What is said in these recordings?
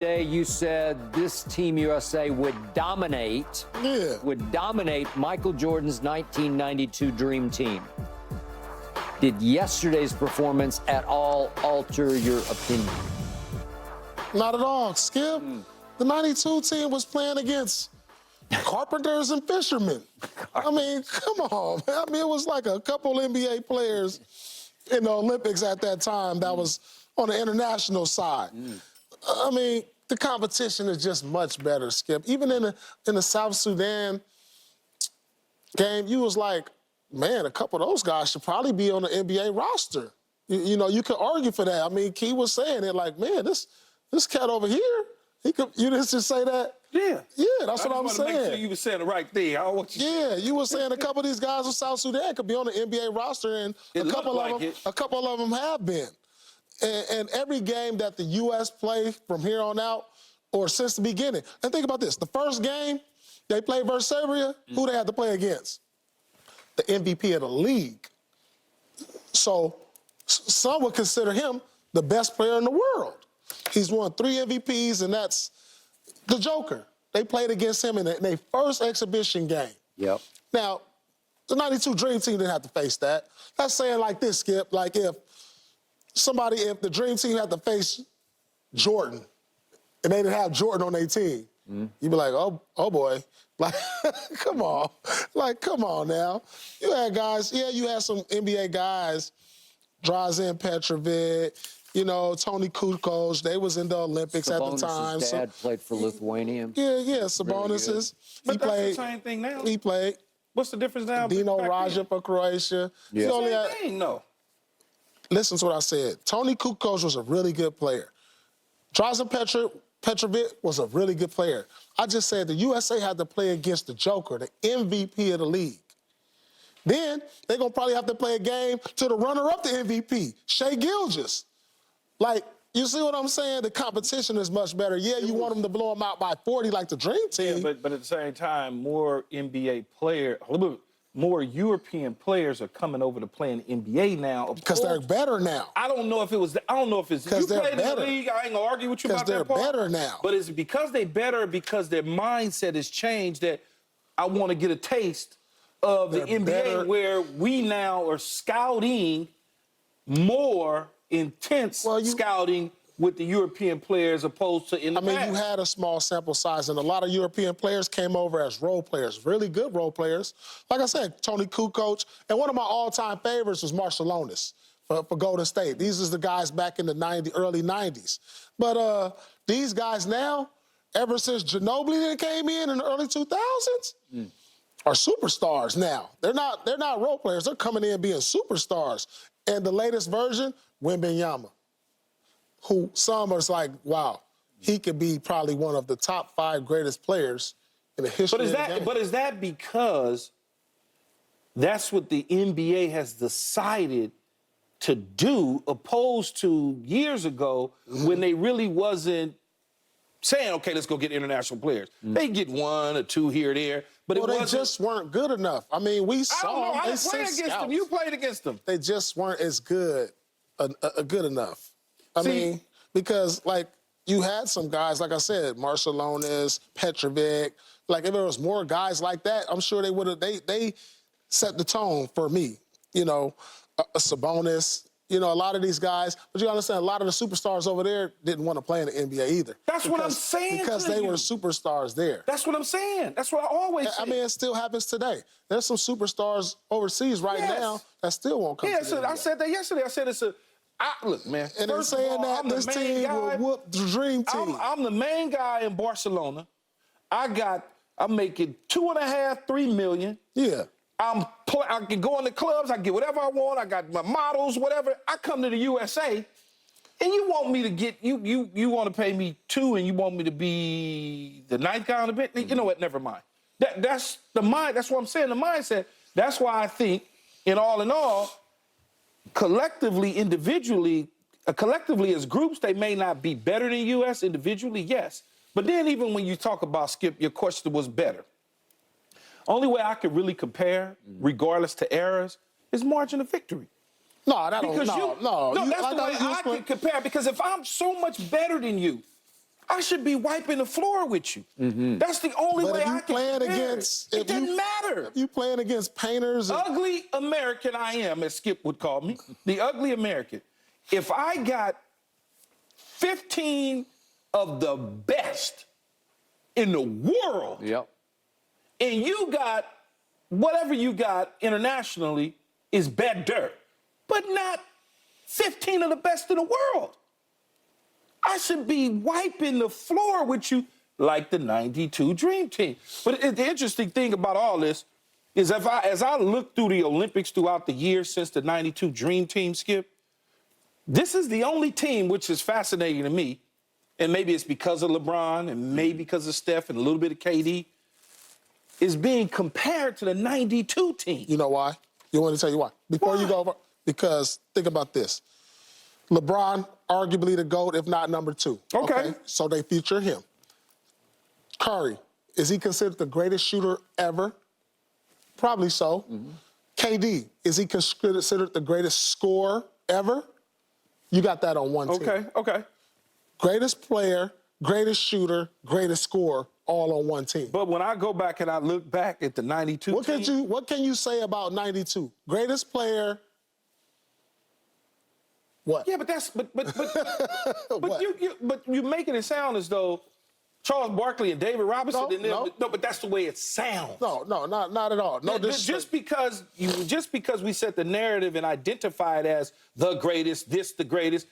Day you said this Team USA would dominate Michael Jordan's 1992 Dream Team. Did yesterday's performance at all alter your opinion? Not at all, Skip. The 92 team was playing against carpenters and fishermen. I mean, come on, man. I mean, it was like a couple NBA players in the Olympics at that time that was on the international side. I mean, the competition is just much better, Skip. Even in the South Sudan game, you was like, man, a couple of those guys should probably be on the NBA roster. You know, you could argue for that. I mean, Key was saying it like, man, this cat over here, he could. You didn't just say that? Yeah. Yeah, that's what I'm saying. Make sure you were saying the right thing. I want you. Yeah, you were saying a couple of these guys from South Sudan could be on the NBA roster, and a couple of them have been. And every game that the U.S. play from here on out, or since the beginning. And think about this. The first game they played versus Serbia, who they had to play against? The MVP of the league. So some would consider him the best player in the world. He's won 3 MVPs, and that's the Joker. They played against him in their first exhibition game. Yep. Now, the 92 Dream Team didn't have to face that. That's saying like this, Skip, like if the Dream Team had to face Jordan, and they didn't have Jordan on their team, you'd be like, oh boy. Like, come on. Like, come on now. You had guys, you had some NBA guys, Drazen Petrovic, you know, Tony Kukoc. They was in the Olympics at the time. Sabonis' dad played for Lithuania. Yeah, Sabonis. But that's the same thing now. He played. What's the difference now? Dino Raja for Croatia. Yeah. Same thing, no. Listen to what I said. Tony Kukoc was a really good player. Drazen Petrovic was a really good player. I just said the USA had to play against the Joker, the MVP of the league. Then they're going to probably have to play a game to the runner-up to MVP, Shai Gilgeous. Like, you see what I'm saying? The competition is much better. Yeah, you want them to blow them out by 40 like the Dream Team. Yeah, but at the same time, more European players are coming over to play in the NBA now. Because they're better now. I don't know if it's because you they're played better. in the league. I ain't gonna argue with you about that part. Because they're better now. But it's because they're better because their mindset has changed that I want to get a taste of the NBA where we now are scouting more intense scouting with the European players opposed to in the past. You had a small sample size, and a lot of European players came over as role players, really good role players. Like I said, Tony Kukoc, and one of my all-time favorites was Marciulionis for Golden State. These are the guys back in the early 90s. But these guys now, ever since Ginobili came in the early 2000s, are superstars now. They're not role players. They're coming in being superstars. And the latest version, Wembanyama, who some are like, wow, he could be probably one of the top 5 greatest players in the history of the game. But is that because that's what the NBA has decided to do, opposed to years ago when they really wasn't saying, okay, let's go get international players. They get 1 or 2 here or there, but they just weren't good enough. I mean, we saw them. I didn't play against them. You played against them. They just weren't as good enough. I mean, because, like, you had some guys, like I said, Marciulionis, Petrovic. Like, if there was more guys like that, I'm sure they would have, they set the tone for me. You know, Sabonis, you know, a lot of these guys. But you understand, a lot of the superstars over there didn't want to play in the NBA either. That's what I'm saying. Because they were superstars there. That's what I'm saying. That's what I always say. I mean, it still happens today. There's some superstars overseas right now that still won't come to the NBA. I said that yesterday. I said it's a... look, man. And they're saying that this team will whoop the Dream Team. I'm the main guy in Barcelona. I'm making $2.5, $3 million. Yeah. I can go in the clubs. I get whatever I want. I got my models, whatever. I come to the USA, and you want me to get you want to pay me $2, and you want me to be the 9th guy on the bench. You know what? Never mind. That's the mind. That's what I'm saying. The mindset. That's why I think, in all, collectively, individually, collectively as groups, they may not be better than U.S. individually, yes. But then even when you talk about, Skip, your question was better. Only way I could really compare, regardless to errors, is margin of victory. No, that's the way I can compare, because if I'm so much better than you, I should be wiping the floor with you. That's the only But way if you I can playing compare against, it doesn't matter. If you playing against painters, Ugly American I am, as Skip would call me, the ugly American. If I got 15 of the best in the world, Yep. and you got whatever you got internationally is better, but not 15 of the best in the world. I should be wiping the floor with you like the 92 Dream Team. But the interesting thing about all this is as I look through the Olympics throughout the years since the 92 Dream Team, Skip, this is the only team, which is fascinating to me, and maybe it's because of LeBron and maybe because of Steph and a little bit of KD, is being compared to the 92 team. you know why? You want to tell you why? Before you go over, because think about this. LeBron, arguably the GOAT, if not number 2. Okay. So they feature him. Curry, is he considered the greatest shooter ever? Probably so. KD, is he considered the greatest scorer ever? You got that on one team. Okay. Greatest player, greatest shooter, greatest scorer, all on one team. But when I go back and I look back at the 92 team, What can you say about 92? Greatest player. What? yeah, but you're making it sound as though Charles Barkley and David Robinson. No. But that's the way it sounds. No, not at all. No, Just because we set the narrative and identify it as the greatest, the greatest.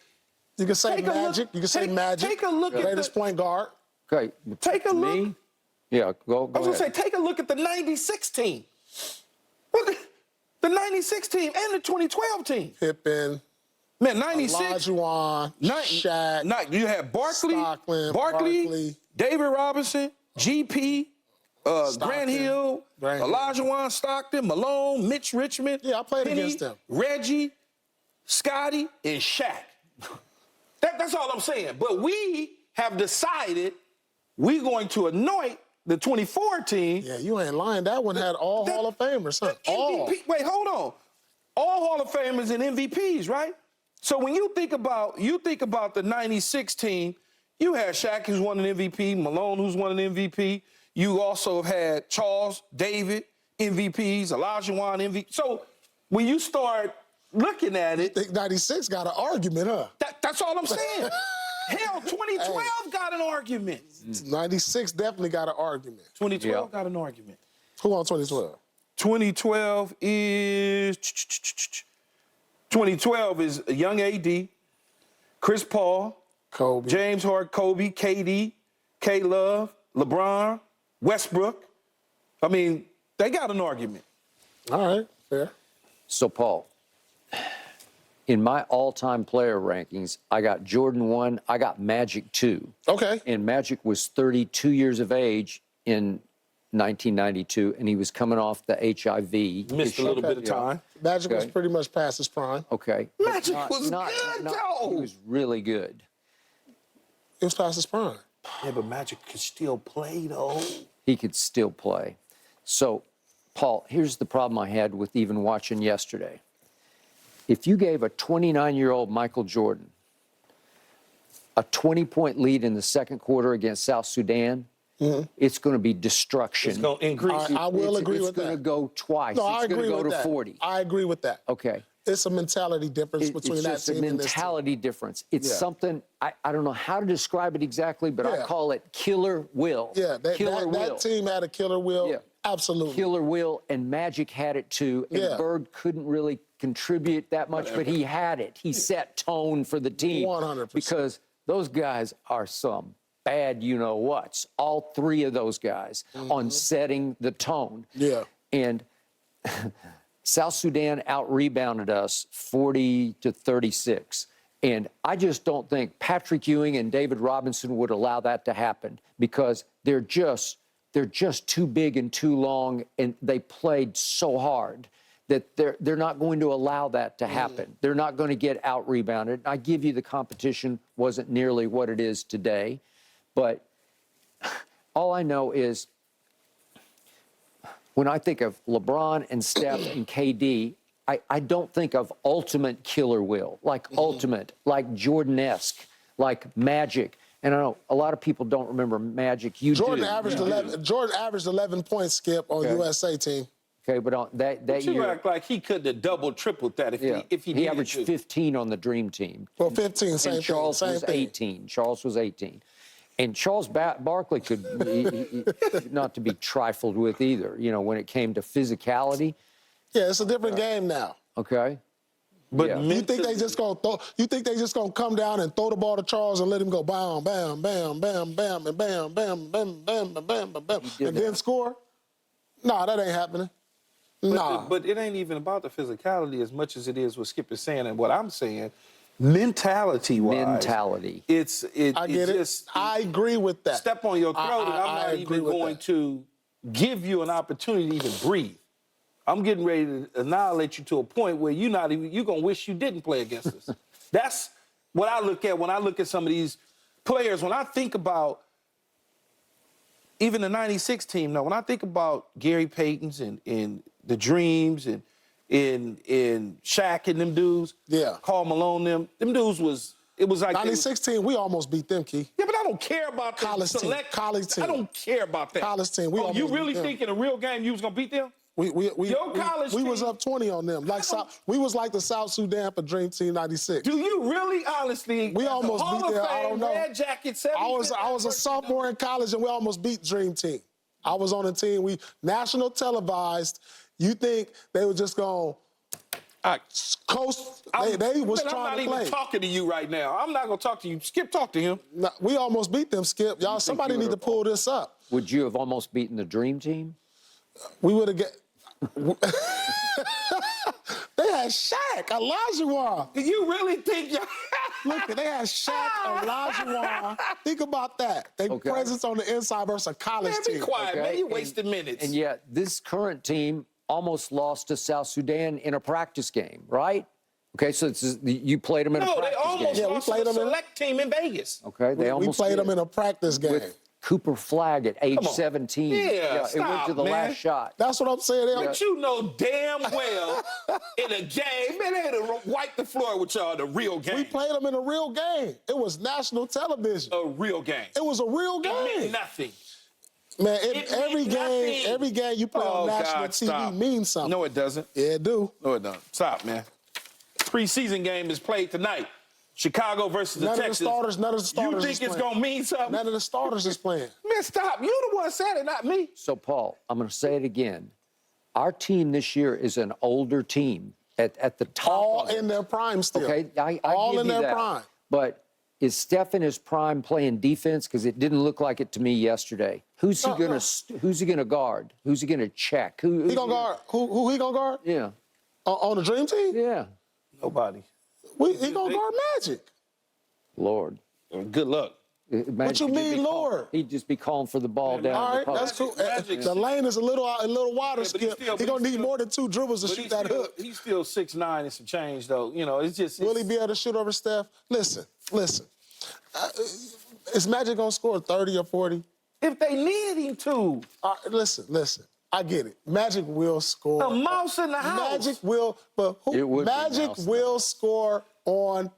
you can say Magic. You can say Magic. Take a look at greatest point guard. Okay. Take a look. Me? Yeah, go I was gonna say, take a look at the 96 team. Well, the 96 team and the 2012 team. Pippen. Man, 96. Olajuwon. Shaq. You had Barkley, Barkley, David Robinson, GP, Grant Hill, Olajuwon, Stockton, Malone, Mitch Richmond. Yeah, I played Penny, against them. Reggie, Scotty, and Shaq. That's all I'm saying. But we have decided we're going to anoint the 24 team. Yeah, you ain't lying. That one had all Hall of Famers, huh? All. Wait, hold on. All Hall of Famers and MVPs, right? So when you think about the 96 team, you had Shaq, who's won an MVP, Malone, who's won an MVP. You also had Charles, David, MVPs, Olajuwon, MVP. So when you start looking at it, I think 96 got an argument, huh? That's all I'm saying. Hell, 2012 got an argument. 96 definitely got an argument. 2012 got an argument. Who on 2012? 2012 is a young AD, Chris Paul, Kobe. James Harden, Kobe, KD, K-Love, LeBron, Westbrook. I mean, they got an argument. All right, fair. So, Paul, in my all-time player rankings, I got Jordan 1, I got Magic 2. Okay. And Magic was 32 years of age in 1992, and he was coming off the HIV. Missed a little bit of time. Magic was pretty much past his prime. Okay. Magic was good, though. He was really good. It was past his prime. Yeah, but Magic could still play, though. He could still play. So, Paul, here's the problem I had with even watching yesterday. If you gave a 29-year-old Michael Jordan a 20-point lead in the second quarter against South Sudan, it's going to be destruction. It's going to increase. I will agree with that. It's going to go twice. No, I it's going agree to go with to that. 40. I agree with that. Okay. It's a mentality difference between It's that just team a and this team. mentality difference. It's Yeah. something, I don't know how to describe it exactly, but I Yeah. call it killer will. Yeah, Killer will. that team had a killer will. Yeah. Absolutely. Killer will, and Magic had it too. And Yeah. Bird couldn't really contribute that much, but he had it. He set tone for the team. 100%. Because those guys are some bad you-know-whats. All three of those guys on setting the tone. Yeah. And South Sudan out-rebounded us 40-36. And I just don't think Patrick Ewing and David Robinson would allow that to happen because they're just too big and too long, and they played so hard that they're not going to allow that to happen. They're not going to get out-rebounded. I give you the competition wasn't nearly what it is today, but all I know is when I think of LeBron and Steph and KD, I don't think of ultimate killer will, like ultimate, like Jordan-esque, like Magic. And I know a lot of people don't remember Magic. You Jordan do. averaged 11. Jordan averaged 11 points, Skip, on USA team. Okay, but on that You year, act like he could have double, tripled that if he needed averaged to. 15 on the Dream Team. Well, 15, same And Charles thing. was Same thing. 18. Charles was 18. And Charles Barkley could, not to be trifled with either, you know, when it came to physicality. Yeah, it's a different game now. Okay. But Yeah. You think they just gonna throw? You think they just gonna come down and throw the ball to Charles and let him go bam, bam, bam, bam, bam, and bam, bam, bam, bam, bam, bam, bam, bam, and then score? Nah, that ain't happening. Nah. But it ain't even about the physicality as much as it is what Skip is saying and what I'm saying. Mentality-wise. Mentality. I get it. I agree with that. Step on your throat, and I'm not even going to give you an opportunity to even breathe. I'm getting ready to annihilate you to a point where you're gonna wish you didn't play against us. That's what I look at when I look at some of these players. When I think about even the '96 team, when I think about Gary Payton's and the Dreams and Shaq and them dudes, Karl Malone, them dudes it was like 96 team, we almost beat them, Key. Yeah, but I don't care about the college team. I don't care about that. College team, we almost you really beat them. think in a real game you was gonna beat them? We was up 20 on them. We was like the South Sudan for Dream Team '96. Do you really, honestly? We almost beat them. I don't know. Red Jacket, I was a sophomore in college and we almost beat Dream Team. I was on the team. We national televised. You think they were just going to coast? They was trying to play. I'm not even talking to you right now. I'm not going to talk to you. Skip, talk to him. No, we almost beat them, Skip. Y'all, somebody need to pull this up. Would you have almost beaten the Dream Team? We would have They had Shaq, Olajuwon. Do you really think y'all... Look, they had Shaq, Olajuwon. Think about that. They presence on the inside versus a college team. Be quiet, man. You wasted minutes. And yet, this current team almost lost to South Sudan in a practice game, right? Okay, so you played them in a practice game. No, they almost lost to a select team in Vegas. Okay, we played them in a practice game. With Cooper Flag at age 17. Yeah, it went to the last shot. That's what I'm saying. But you know damn well in a game, man, they had to wipe the floor with y'all in a real game. We played them in a real game. It was national television. A real game. It was a real game. It meant nothing. Man, every game you play on national TV means something. No, it doesn't. Yeah, it do. No, it don't. Stop, man. Preseason game is played tonight. Chicago versus the Texans. None of the starters. You think it's going to mean something? None of the starters is playing. Man, stop. You the one said it, not me. So, Paul, I'm going to say it again. Our team this year is an older team at the top. All in their prime still. Okay, I all give in you their that. prime. But is Steph in his prime playing defense? Because it didn't look like it to me yesterday. Who's he gonna guard? Who's he gonna check? He gonna guard? Who he gonna guard? Yeah. On the Dream Team? Yeah. Nobody. He gonna guard Magic. Lord. Good luck. What you mean, Lord? He'd just be calling for the ball down. All right, the that's cool. The lane is a little wider, Skip. He gonna need more than 2 dribbles to shoot that hook. He's still 6'9" and some change, though. You know, it's just... Will he be able to shoot over Steph? Listen. Is Magic gonna score 30 or 40? If they need him to. Listen. I get it. Magic will score. A mouse in the house. Magic will, but Magic will score on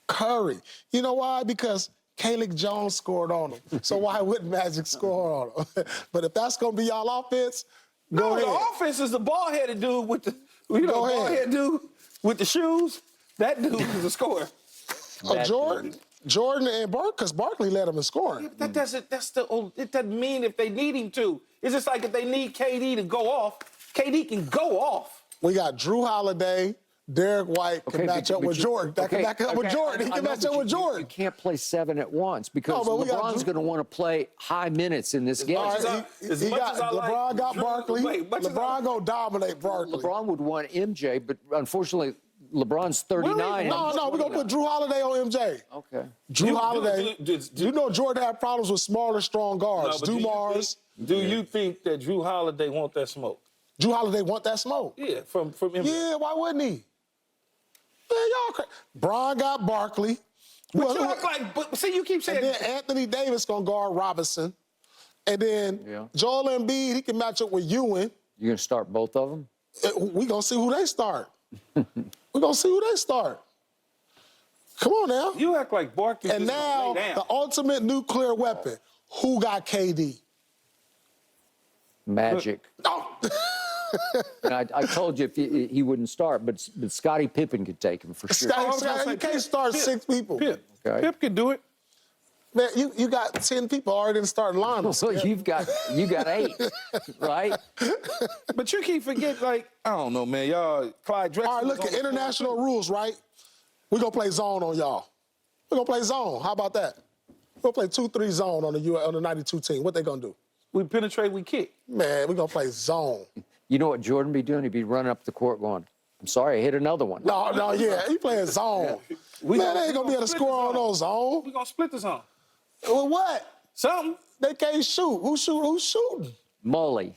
Curry. You know why? Because Caleb Jones scored on him. So why wouldn't Magic score on him? But if that's gonna be y'all offense, go ahead. The offense is the ball-headed dude with the ball-headed dude with the shoes. That dude is a scorer. Jordan and because Barkley led him in scoring. Yeah, but it doesn't mean if they need him to. It's just like if they need KD to go off, KD can go off. We got Drew Holiday. Derek White can match up with Jordan. He can match up with Jordan. You can't play 7 at once because LeBron's going to want to play high minutes in this game. LeBron got Barkley. LeBron going to dominate Barkley. LeBron would want MJ, but unfortunately, LeBron's 39. No, we're going to put Drew Holiday on MJ. Okay. Drew Holiday. You know Jordan had problems with smaller, strong guards. Do you think that Drew Holiday want that smoke? Drew Holiday want that smoke? Yeah, from MJ. Yeah, why wouldn't he? Man, y'all crazy. Bron got Barkley. But see, you keep saying... And then Anthony Davis going to guard Robinson. And then Joel Embiid, he can match up with Ewing. You're going to start both of them? We going to see who they start. Come on now. You act like Barkley. And now, the ultimate nuclear weapon. Who got KD? Magic. Oh. And I told you if he wouldn't start, but Scottie Pippen could take him for sure. You can't start 6 people. Pip. Okay. Pip can do it. Man, you got 10 people already in the starting lineup. So you got 8, right? But you keep forgetting, like, I don't know, man. Y'all, Clyde Drexler. All right, look at international rules, right? We're going to play zone on y'all. We're going to play zone. How about that? We're going to play 2-3 zone on the 92 team. What they going to do? We penetrate, we kick. Man, we're going to play zone. You know what Jordan be doing? He'd be running up the court going, I'm sorry, I hit another one. No, yeah, he playing zone. Yeah. Man, they ain't going to be able to score on those zone. We going to split the zone. Well, what? Something. They can't shoot. Who's shooting? Mully.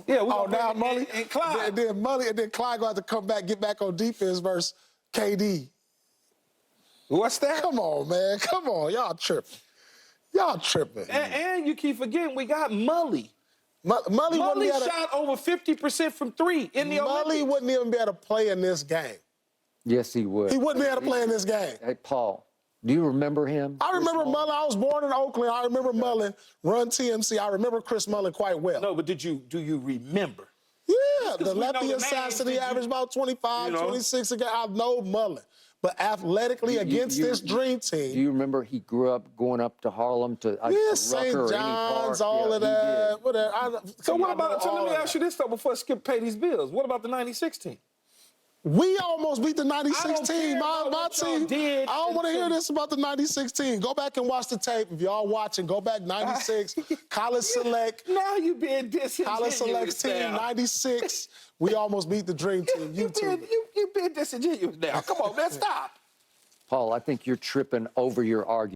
Yeah, we Oh, now bring Mully. and Clyde. And then Clyde going to have to come back, get back on defense versus KD. What's that? Come on, man. Come on. Y'all tripping. Y'all tripping. And you keep forgetting we got Mully. Mully shot over 50% from 3 in the Olympics. Mully wouldn't even be able to play in this game. Yes, he would. He wouldn't be able to play in this game. Hey, Paul, do you remember him? I remember Mullen. I was born in Oakland. I remember Mullen run TMC. I remember Chris Mullen quite well. No, but do you remember? Yeah, the we know lefty the assassin, names, he averaged about 25, you know? 26 a game. I know Mullen. But athletically against this dream team. Do you remember he grew up going up to Harlem to Yeah, Rucker St. or any John's, park? all of he that. did. Whatever. So what about, let me ask you this, though, before Skip pay these bills. What about the 96 team? We almost beat the 96 I don't team. care My about what y'all team. did I don't want to hear until- this about the 96 team. Go back and watch the tape. If y'all watching, go back 96. College Select. Now you being disingenuous. College Select team, now. 96. We almost beat the dream team. You being disingenuous now. Come on, man, stop. Paul, I think you're tripping over your argument.